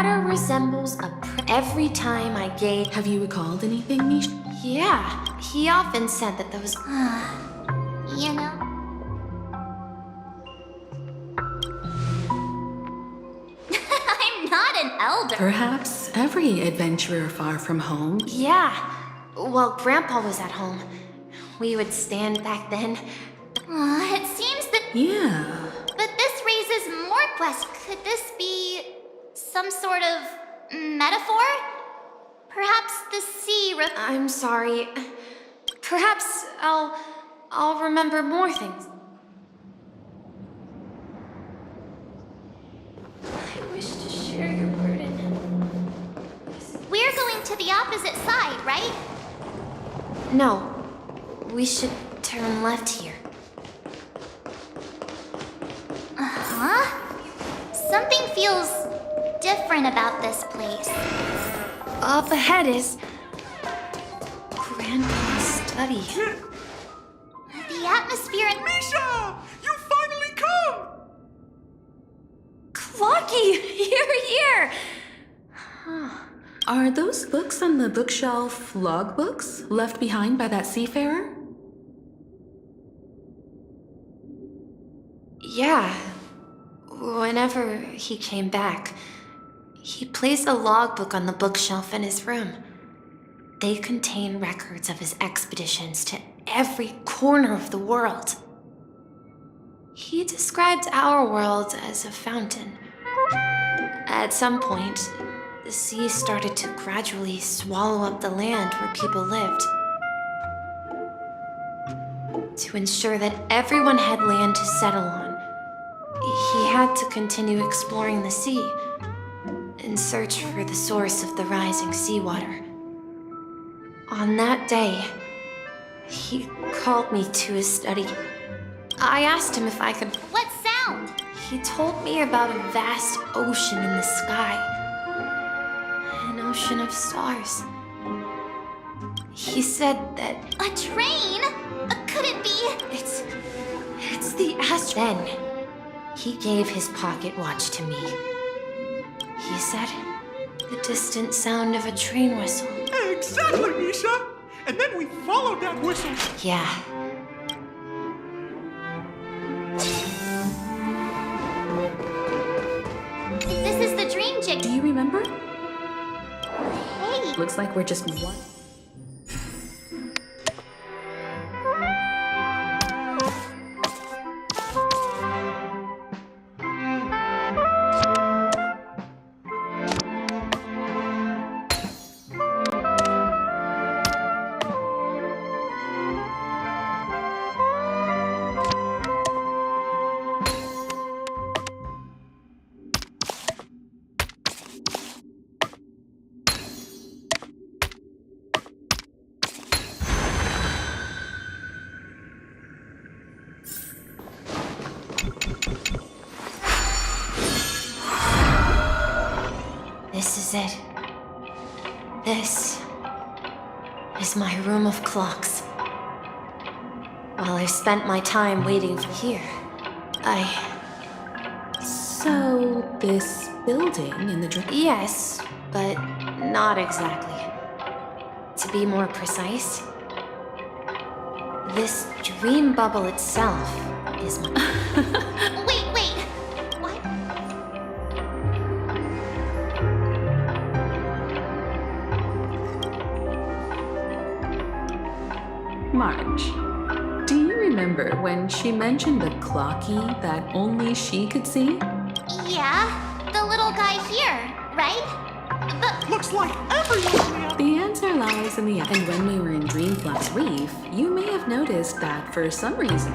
water resembles every time I gave. Have you recalled anything, Misha? Yeah, he often said that those. You know? I'm not an elder. Perhaps every adventurer far from home. Yeah. Well, Grandpa was at home. We would stand back then. It seems that. Yeah. But this raises more questions. Could this be some sort of metaphor? Perhaps the sea. I'm sorry. Perhaps I'll remember more things. I wish to share your burden. We're going to the opposite side, right? No. We should turn left here. Uh-huh. Something feels different about this place. Up ahead is Grandpa's study. The atmosphere in... Misha! You finally come! Clocky! Here! Huh. Are those books on the bookshelf logbooks left behind by that seafarer? Yeah. Whenever he came back, he placed a logbook on the bookshelf in his room. They contain records of his expeditions to every corner of the world. He described our world as a fountain. At some point, the sea started to gradually swallow up the land where people lived. To ensure that everyone had land to settle on, he had to continue exploring the sea in search for the source of the rising seawater. On that day, he called me to his study. I asked him if I could... What sound? He told me about a vast ocean in the sky. An ocean of stars. He said that... A train? Could it be? It's the Then, he gave his pocket watch to me. He said, the distant sound of a train whistle. Exactly, Misha! And then we followed that whistle. Yeah. This is the dream jig. Do you remember? Hey. Looks like we're just one. This is it. This is my room of clocks. While I spent my time waiting for here, So, this building in the dream... Yes, but not exactly. To be more precise, this dream bubble itself is my... Wait. What? Marge, do you remember when she mentioned the clocky that only she could see? Yeah, the little guy here, right? But Looks like everyone... The answer lies in the... And when we were in Dreamflux Reef, you may have noticed that for some reason...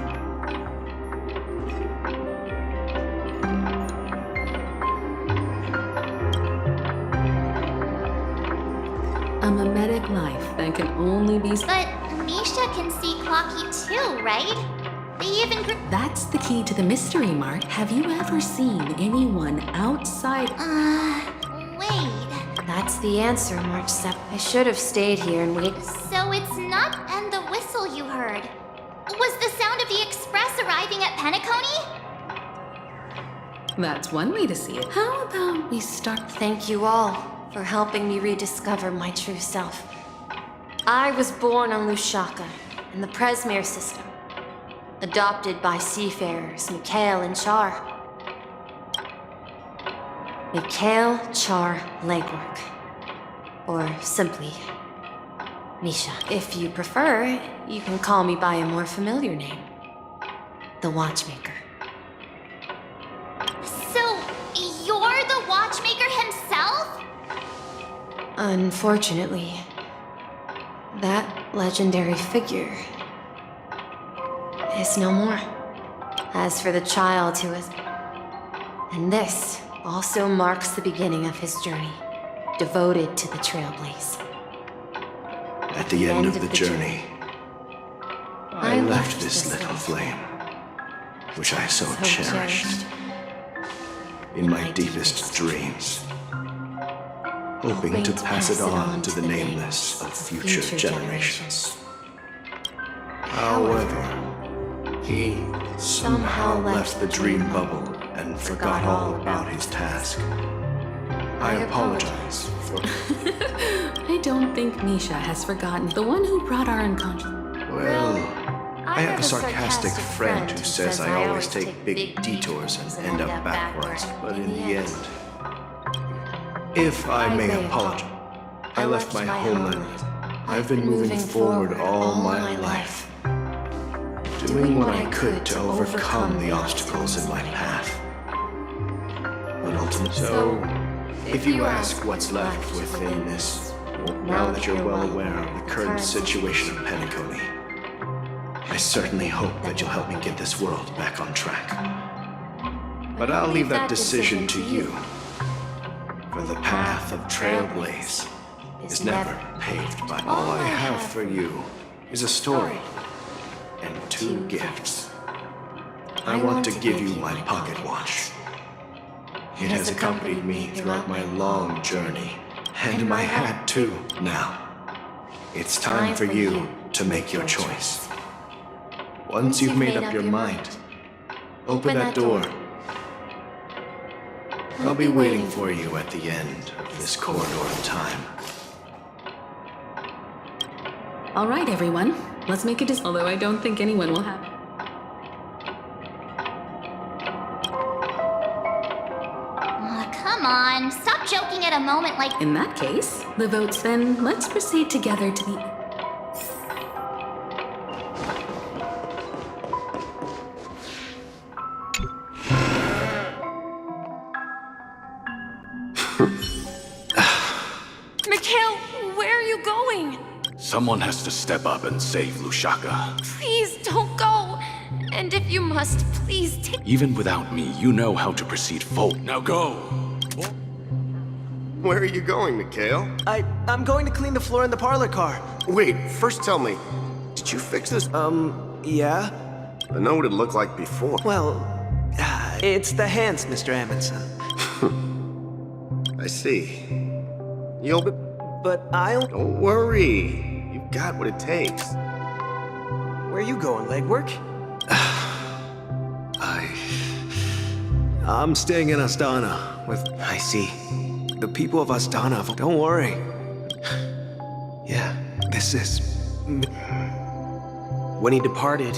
A mimetic life that can only be... But Misha can see Clocky too, right? They even... That's the key to the mystery, Mark. Have you ever seen anyone outside... Wait. That's the answer, March 7th. I should have stayed here and waited. So it's not... And the whistle you heard was the sound of the express arriving at Penacony? That's one way to see it. How about we start? Thank you all for helping me rediscover my true self. I was born on Lusaka in the Presmere system, adopted by seafarers Mikhail and Char. Mikhail Char Legwork, or simply Misha. If you prefer, you can call me by a more familiar name, the Watchmaker. So, you're the Watchmaker himself? Unfortunately, that legendary figure is no more. As for the child who is... And this also marks the beginning of his journey, devoted to the Trailblaze. At the end of the journey, I left this little flame, which I so cherished, in my deepest dreams, hoping to pass it on to the nameless of future generations. However, he somehow left the dream bubble and forgot all about his task. I apologize for... I don't think Misha has forgotten the one who brought our unconscious. Well, I have a sarcastic friend who says I always take big detours and end up backwards, but in the end, if I may apologize, I left my homeland. I've been moving forward all my life, doing what I could to overcome the obstacles in my path. But ultimately, so if you ask what's left within this, now that you're well aware of the current situation of Penacony, I certainly hope that you'll help me get this world back on track. But I'll leave that decision to you, for the path of Trailblaze is never paved by. All I have for you is a story and 2 gifts. I want to give you my pocket watch. It has accompanied me throughout my long journey, and my hat too. Now, it's time for you to make your choice. Once you've made up your mind, open that door. I'll be waiting for you at the end of this corridor of time. All right, everyone. Let's make a decision. Although I don't think anyone will have. Come on, stop joking at a moment like... In that case, the votes then. Let's proceed together to the... Mikhail, where are you going? Someone has to step up and save Lusaka. Please don't go. And if you must, please take... Even without me, you know how to proceed forward. Now go! Where are you going, Mikhail? I'm going to clean the floor in the parlor car. Wait, first tell me, did you fix this? Yeah? I know what it looked like before. Well, it's the hands, Mr. Amundsen. I see. You'll... But I'll... Don't worry. You've got what it takes. Where are you going, legwork? I'm staying in Asdana with... I see. The people of Asdana... Don't worry. Yeah, this is... When he departed,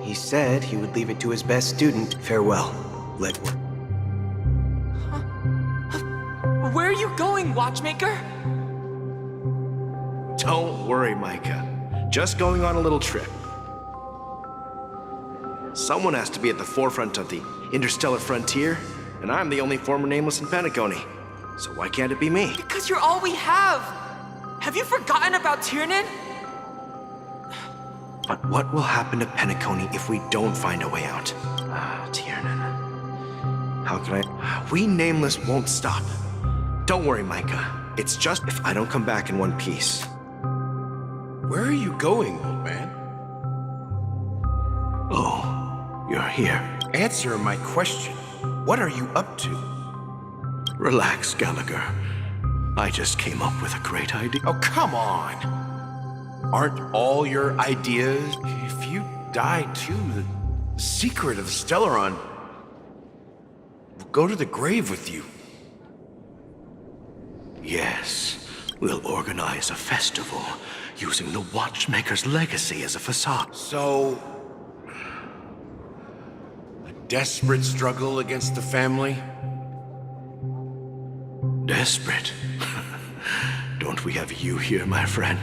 he said he would leave it to his best student. Farewell, legwork. Where are you going, Watchmaker? Don't worry, Micah. Just going on a little trip. Someone has to be at the forefront of the interstellar frontier, and I'm the only former nameless in Penacony. So why can't it be me? Because you're all we have! Have you forgotten about Tiernan? But what will happen to Penacony if we don't find a way out? Tiernan. How can I... We nameless won't stop. Don't worry, Micah. It's just if I don't come back in one piece. Where are you going, old man? Oh, you're here. Answer my question. What are you up to? Relax, Gallagher. I just came up with a great idea. Oh, come on! Aren't all your ideas... If you die too, the secret of Stellaron go to the grave with you. Yes, we'll organize a festival using the watchmaker's legacy as a facade. So, a desperate struggle against the family? Desperate? Don't we have you here, my friend?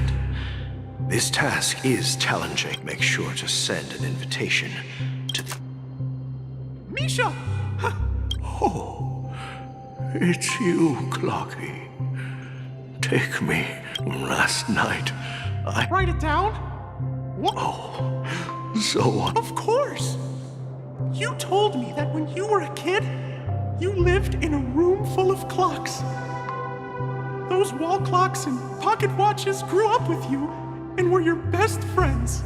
This task is challenging. Make sure to send an invitation to the... Misha! Oh, it's you, Clocky. Take me. Last night, I... Write it down? What? Oh, so... Of course! You told me that when you were a kid, you lived in a room full of clocks. Those wall clocks and pocket watches grew up with you and were your best friends.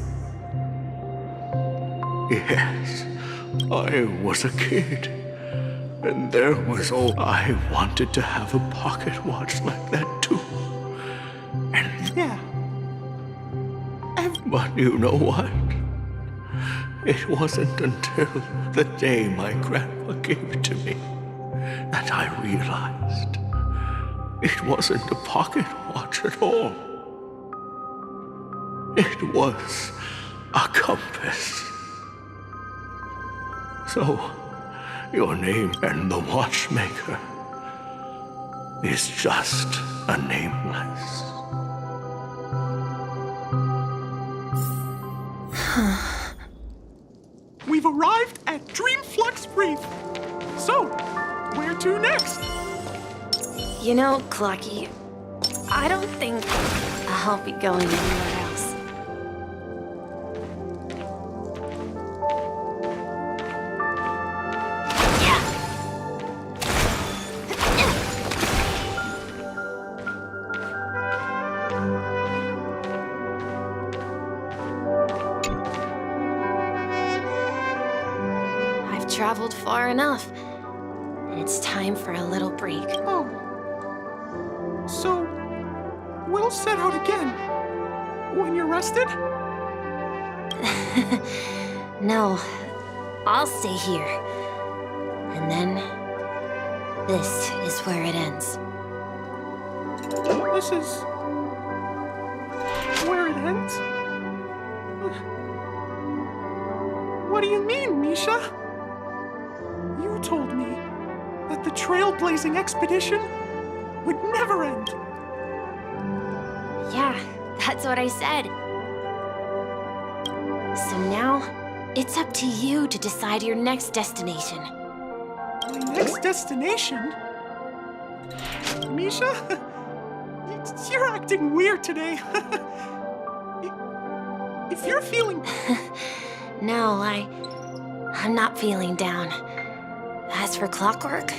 Yes, I was a kid. And there was all I wanted to have a pocket watch like that too. And Yeah. but you know what? It wasn't until the day my grandma gave it to me that I realized it wasn't a pocket watch at all. It was a compass. So, your name and the watchmaker is just a nameless. We've arrived at Dreamflux Reef. So, where to next? You know, Clocky, I don't think I'll be going anywhere else. I've traveled far enough, and it's time for a little break. Oh. So, we'll set out again. When you're rested? No, I'll stay here. And then, this is where it ends. This is... where it ends? What do you mean, Misha? You told me that the trailblazing expedition would never end. Yeah, that's what I said. So now, it's up to you to decide your next destination. My next destination? Misha? You're acting weird today. If you're feeling... No, I'm not feeling down. As for clockwork,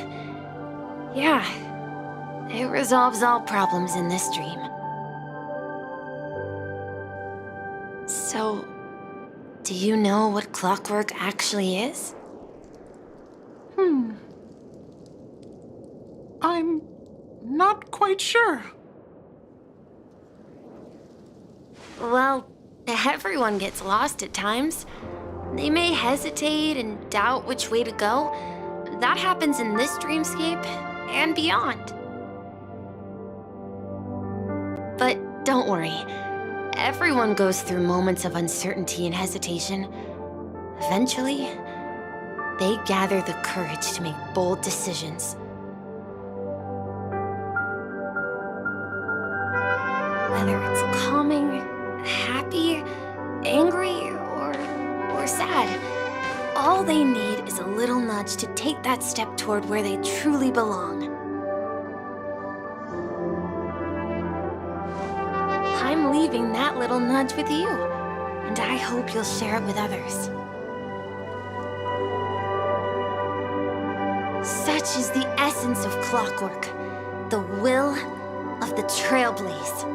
yeah, it resolves all problems in this dream. So, do you know what clockwork actually is? I'm not quite sure. Well, everyone gets lost at times. They may hesitate and doubt which way to go. That happens in this dreamscape and beyond. But don't worry. Everyone goes through moments of uncertainty and hesitation. Eventually, they gather the courage to make bold decisions. Whether it's calming, happy, angry, or sad, all they need is a little nudge to take that step toward where they truly belong. I'm leaving that little nudge with you, and I hope you'll share it with others. Such is the essence of clockwork, the will of the trailblaze.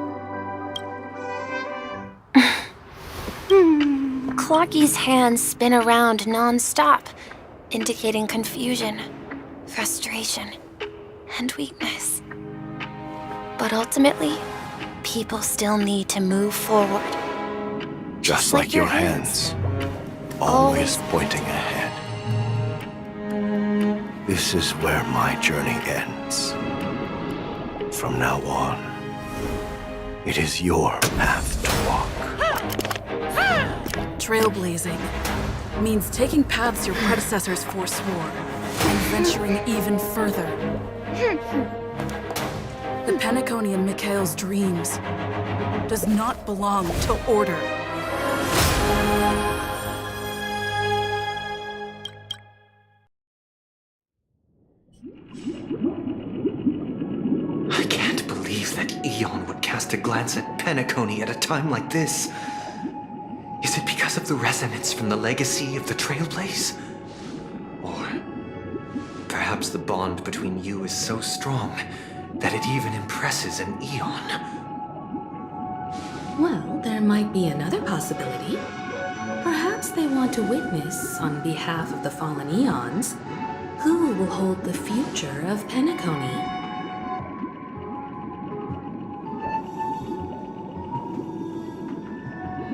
Clocky's hands spin around non-stop, indicating confusion, frustration, and weakness. But ultimately, people still need to move forward. Just like your hands, always pointing ahead. This is where my journey ends. From now on, it is your path to walk. Trailblazing means taking paths your predecessors forswore and venturing even further. The Penacony in Mikhail's dreams does not belong to order. I can't believe that Eon would cast a glance at Penacony at a time like this. Is it because of the resonance from the legacy of the Trailblaze? Or perhaps the bond between you is so strong that it even impresses an Eon? Well, there might be another possibility. Perhaps they want to witness, on behalf of the fallen Eons, who will hold the future of Penacony.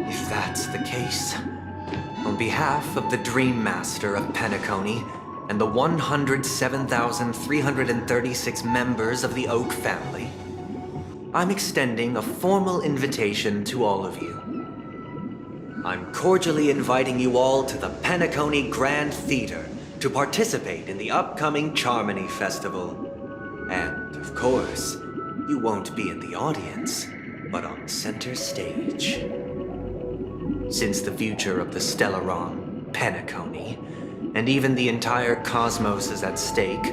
If that's the case, on behalf of the Dream Master of Penacony and the 107,336 members of the Oak family, I'm extending a formal invitation to all of you. I'm cordially inviting you all to the Penacony Grand Theater to participate in the upcoming Charmony Festival. And, of course, you won't be in the audience, but on center stage. Since the future of the Stellaron, Penacony, and even the entire cosmos is at stake,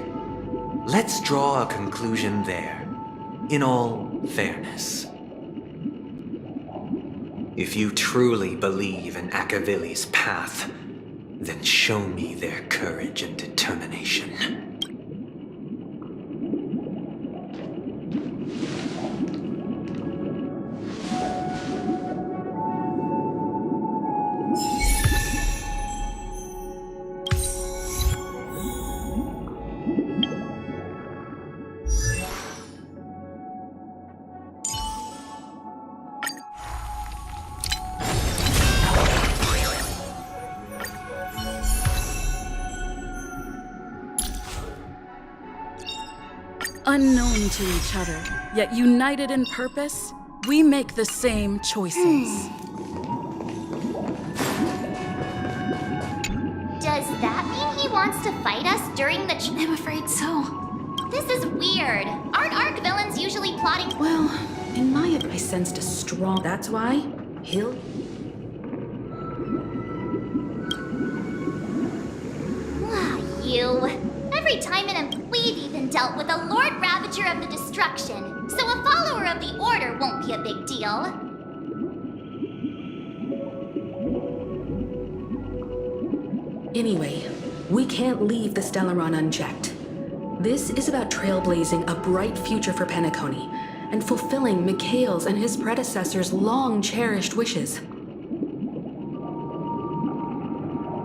let's draw a conclusion there, in all fairness. If you truly believe in Akavili's path, then show me their courage and determination. Unknown to each other, yet united in purpose, we make the same choices. Does that mean he wants to fight us during the I'm afraid so. This is weird. Aren't arc villains usually plotting? Well, in my I sensed a strong... That's why he'll... You. Every time we've even dealt with a Lord Ravager of the Destruction, so a follower of the Order won't be a big deal. Anyway, we can't leave the Stellaron unchecked. This is about trailblazing a bright future for Penacony and fulfilling Mikhail's and his predecessors' long-cherished wishes.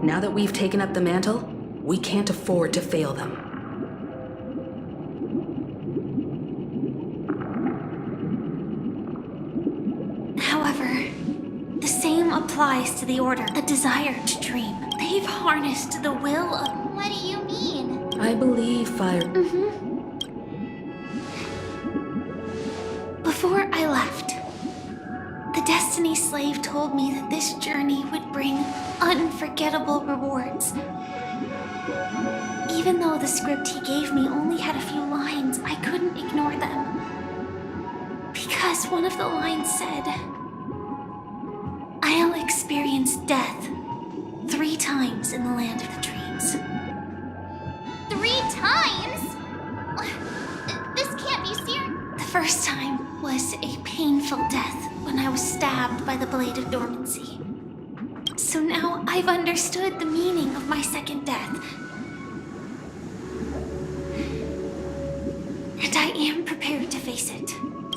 Now that we've taken up the mantle, we can't afford to fail them. However, the same applies to the Order. The desire to dream. They've harnessed the will of... What do you mean? I believe fire... Before I left, the Destiny Slave told me that this journey would bring unforgettable rewards. Even though the script he gave me only had a few lines, I couldn't ignore them. Because one of the lines said, "I'll experience death 3 times in the land of the dreams." 3 times? This can't be serious. The first time was a painful death when I was stabbed by the Blade of Dormancy. So now I've understood the meaning of my second death. And I am prepared to face it.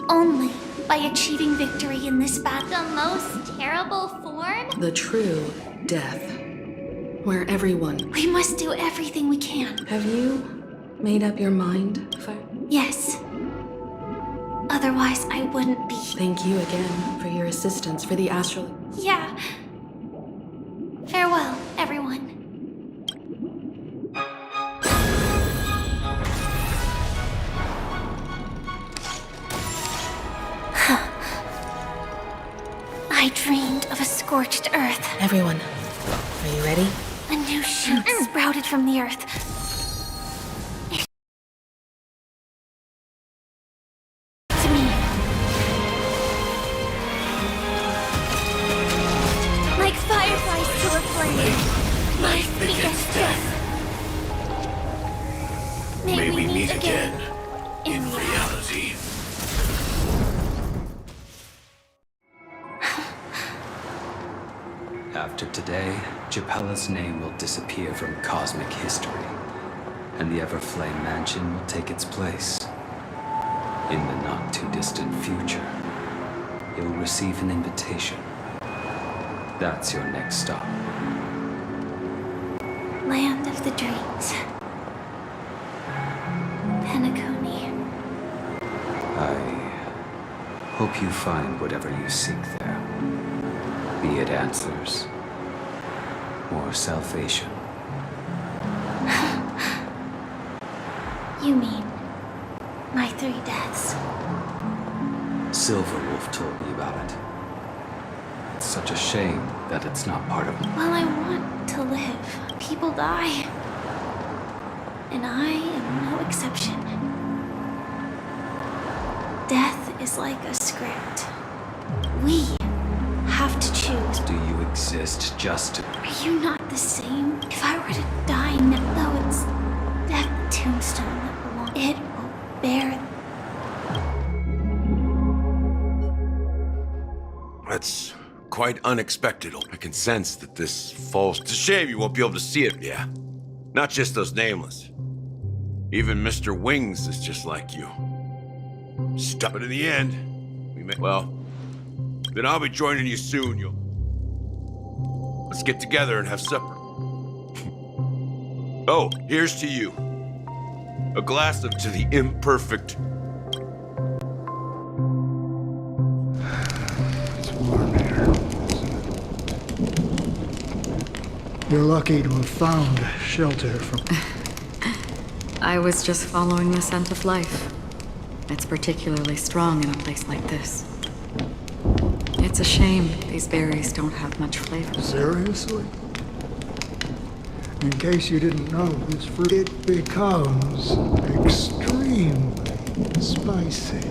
Only by achieving victory in this battle. The most terrible form? The true death. Where everyone... We must do everything we can. Have you made up your mind, Fire? Yes. Otherwise, I wouldn't be. Thank you again for your assistance for the astral... Yeah. Farewell, everyone. scorched earth. Everyone, are you ready? A new shoot sprouted from the earth. To me. Like fireflies to a flame. Life begets death. May we meet again in reality. After today, Japela's name will disappear from cosmic history, and the Everflame Mansion will take its place. In the not-too-distant future, you'll receive an invitation. That's your next stop. Land of the dreams. Penacony. I hope you find whatever you seek there. Be it answers or salvation. You mean my 3 deaths? Silverwolf told me about it. It's such a shame that it's not part of me. Well, I want to live. People die. And I am no exception. Death is like a script. We have to choose. Do you exist just to... Are you not the same? If I were to die now, though it's that tombstone that belongs, it will bear. That's quite unexpected. I can sense that this falls. It's a shame you won't be able to see it, yeah. Not just those nameless. Even Mr. Wings is just like you. Stop it in the end. We may... Well, then I'll be joining you soon. Let's get together and have supper. Oh, here's to you. A glass of to the imperfect. It's warm here. You're lucky to have found shelter from... I was just following the scent of life. It's particularly strong in a place like this. It's a shame these berries don't have much flavor. Seriously? In case you didn't know, this fruit, it becomes extremely spicy.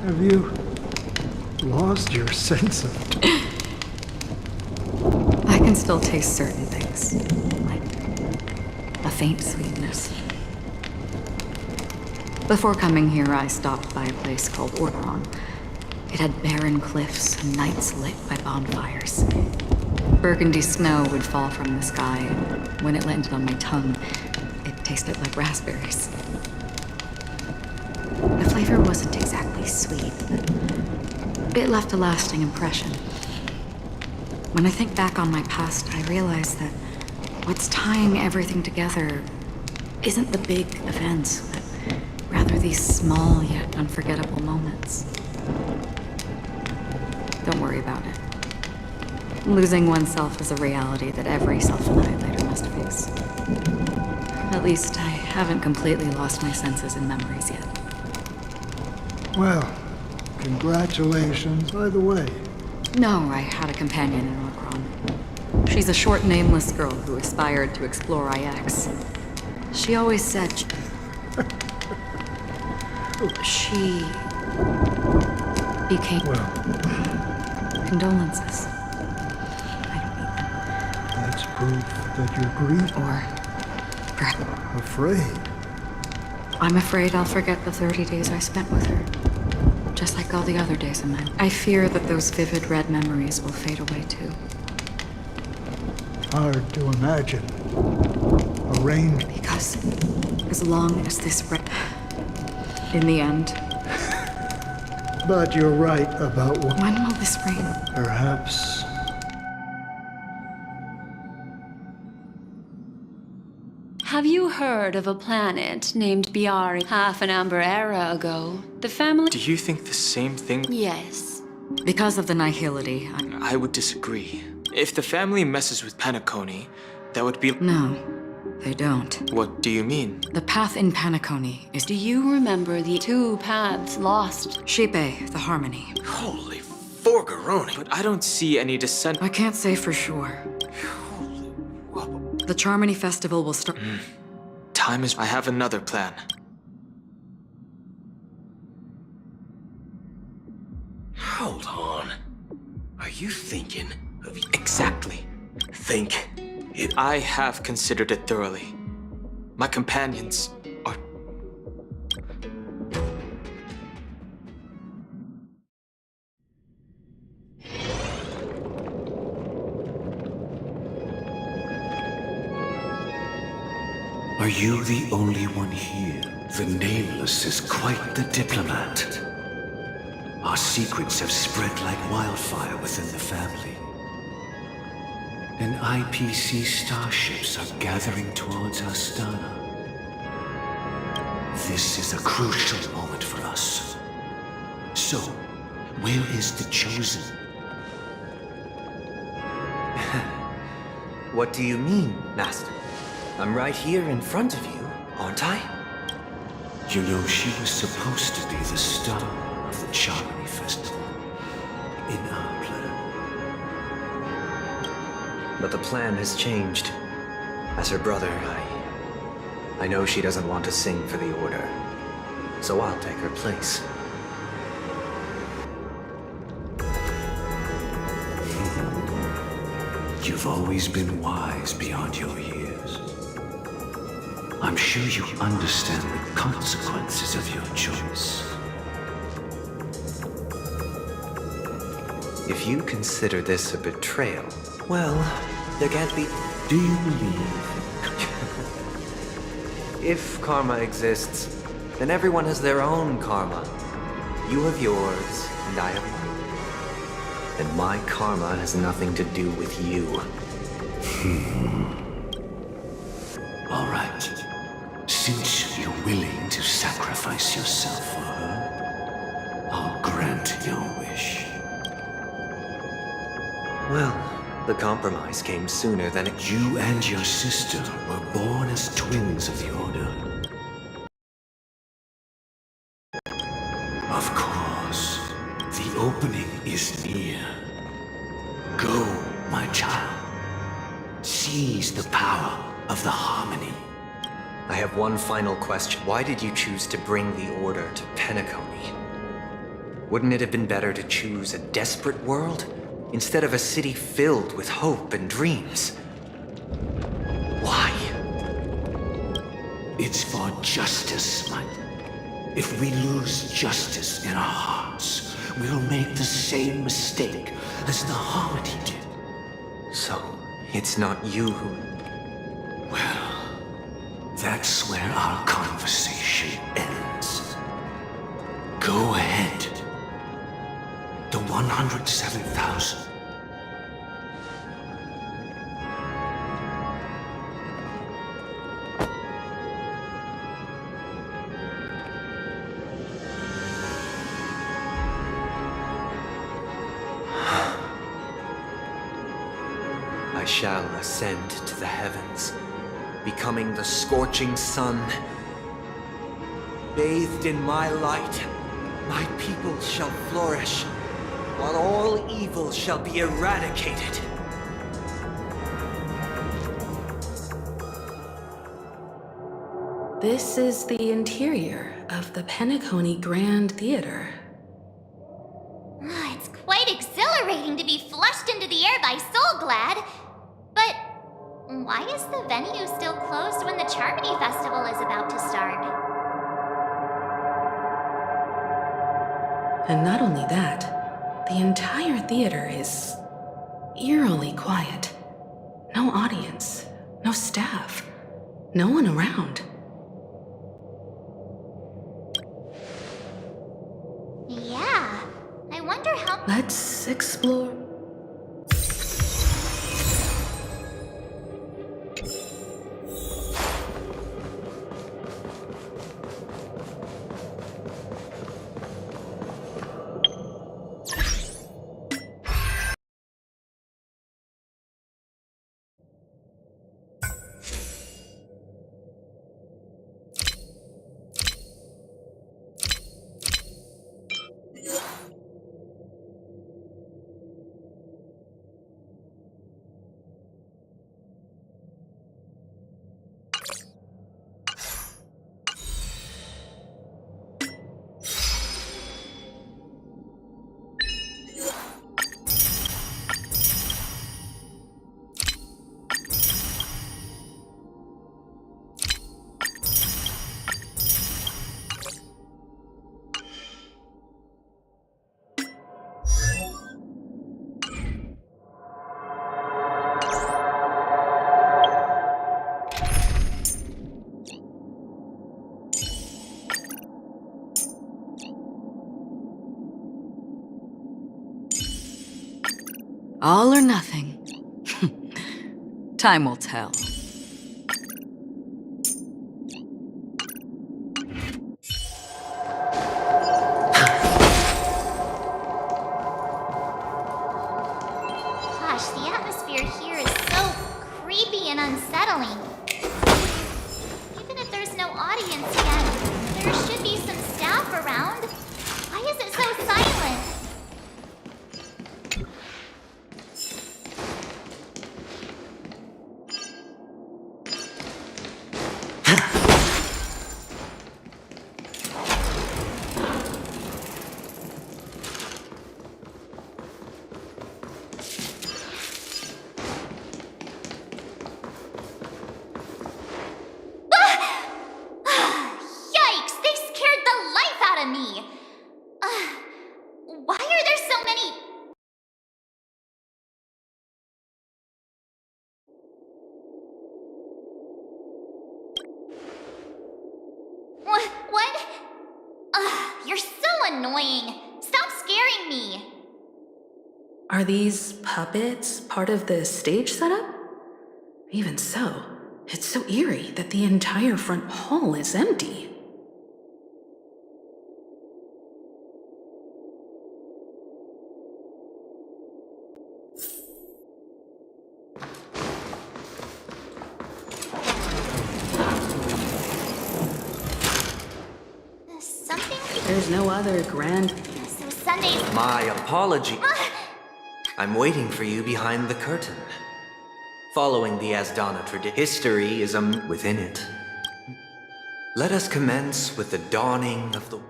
Have you lost your sense of... I can still taste certain things, like a faint sweetness. Before coming here, I stopped by a place called Orderon. It had barren cliffs and nights lit by bonfires. Burgundy snow would fall from the sky, and when it landed on my tongue, it tasted like raspberries. The flavor wasn't exactly sweet, but it left a lasting impression. When I think back on my past, I realize that what's tying everything together isn't the big events, but rather these small yet unforgettable moments. Don't worry about it. Losing oneself is a reality that every self-annihilator must face. At least I haven't completely lost my senses and memories yet. Well, congratulations, by the way. No, I had a companion in Orderon. She's a short, nameless girl who aspired to explore IX. She always said... she... became... Well... Condolences. That's proof that you're grieved. Or... afraid. I'm afraid I'll forget the 30 days I spent with her. Just like all the other days of mine. I fear that those vivid red memories will fade away too. Hard to imagine. Arranged. Because as long as this in the end... But you're right about what... When will this rain? Perhaps... Have you heard of a planet named Biari half an amber era ago? The family... Do you think the same thing? Yes. Because of the nihility, I would disagree. If the family messes with Penacony, that would be... No, they don't. What do you mean? The path in Penacony is... Do you remember the two paths lost? Shepe, the harmony. Holy forgaroni. But I don't see any descent... I can't say for sure. The Charmony Festival will start... Time is... I have another plan. Hold on. Are you thinking of... Exactly. Think it... I have considered it thoroughly. My companions are... Are you the only one here? The Nameless is quite the diplomat. Our secrets have spread like wildfire within the family. And IPC starships are gathering towards Asdana. This is a crucial moment for us. So, where is the Chosen? What do you mean, Master? I'm right here in front of you, aren't I? You know, she was supposed to be the star of the Charmony Festival. In our plan. But the plan has changed. As her brother, I know she doesn't want to sing for the Order. So I'll take her place. You've always been wise beyond your years. I'm sure you understand the consequences of your choice. If you consider this a betrayal, well, there can't be... Do you believe? If karma exists, then everyone has their own karma. You have yours, and I have mine. And my karma has nothing to do with you. All right. Since you're willing to sacrifice yourself for her, I'll grant your wish. Well, the compromise came sooner than it... You and your sister were born as twins of the Order. Of course, the opening is near. Go, my child. Seize the power of the harmony. I have one final question. Why did you choose to bring the Order to Penacony? Wouldn't it have been better to choose a desperate world instead of a city filled with hope and dreams? Why? It's for justice, Mike. If we lose justice in our hearts, we'll make the same mistake as the harmony did. So, it's not you who... Well, that's where our conversation ends. Go ahead. The 107,000. I shall ascend to the heavens, becoming the scorching sun. Bathed in my light, my people shall flourish, while all evil shall be eradicated. This is the interior of the Penacony Grand Theater. It's quite exhilarating to be flushed into the air by Soulglad. But why is the venue still closed when the Charmony Festival is about to start? And not only that, the entire theater is eerily quiet. No audience, no staff, no one around. Yeah, I wonder how... Let's explore... All or nothing. Time will tell. Gosh, the atmosphere here is so creepy and unsettling. Even if there's no audience yet, there should be some staff around. Why is it so silent? Yikes! They scared the life out of me! Why are there so many... What? You're so annoying! Stop scaring me! Are these puppets part of the stage setup? Even so, it's so eerie that the entire front hall is empty. Something... There's no other grand... So Sundays... My apology. I'm waiting for you behind the curtain. Following the Asdana tradition, history is within it. Let us commence with the dawning of the...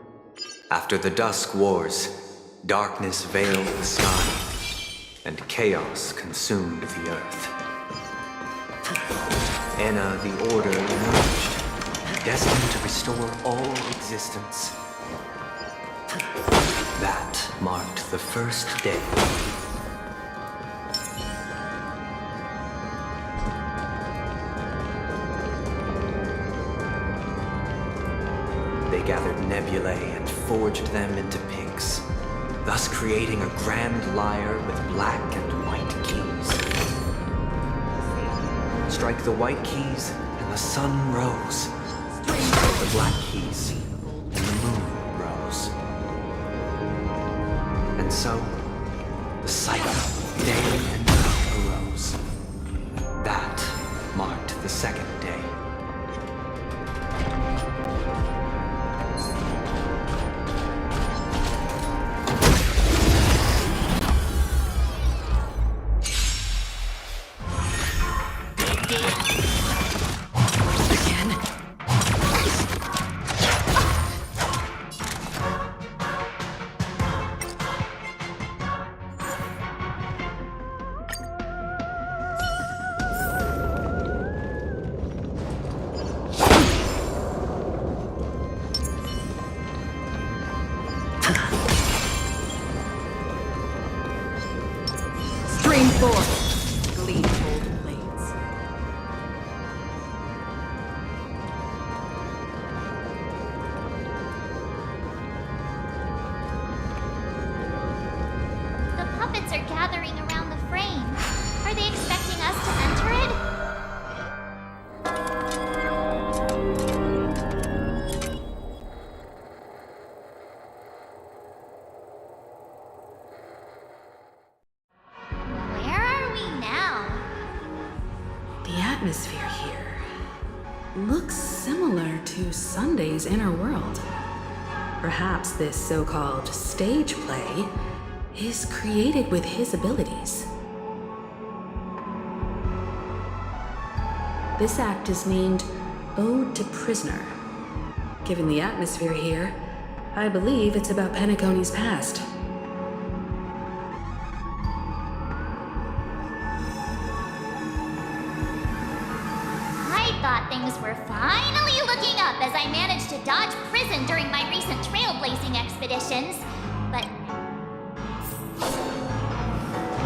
After the Dusk Wars, darkness veiled the sky, and chaos consumed the earth. Anna the Order emerged, destined to restore all existence. That marked the first day. They gathered nebulae and forged them into pigs, thus creating a grand lyre with black and white keys. Strike the white keys, and the sun rose. Strike the black keys, and the moon rose. And so, the cycle of day and night arose. That marked the second day. Are gathering around the frame. Are they expecting us to enter it? Where are we now? The atmosphere here looks similar to Sunday's inner world. Perhaps this so-called stage play is created with his abilities. This act is named Ode to Prisoner. Given the atmosphere here, I believe it's about Penacony's past. I thought things were finally looking up as I managed to dodge prison during my recent trailblazing expeditions, but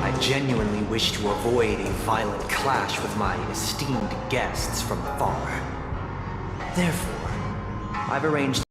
I genuinely wish to avoid a violent clash with my esteemed guests from afar. Therefore, I've arranged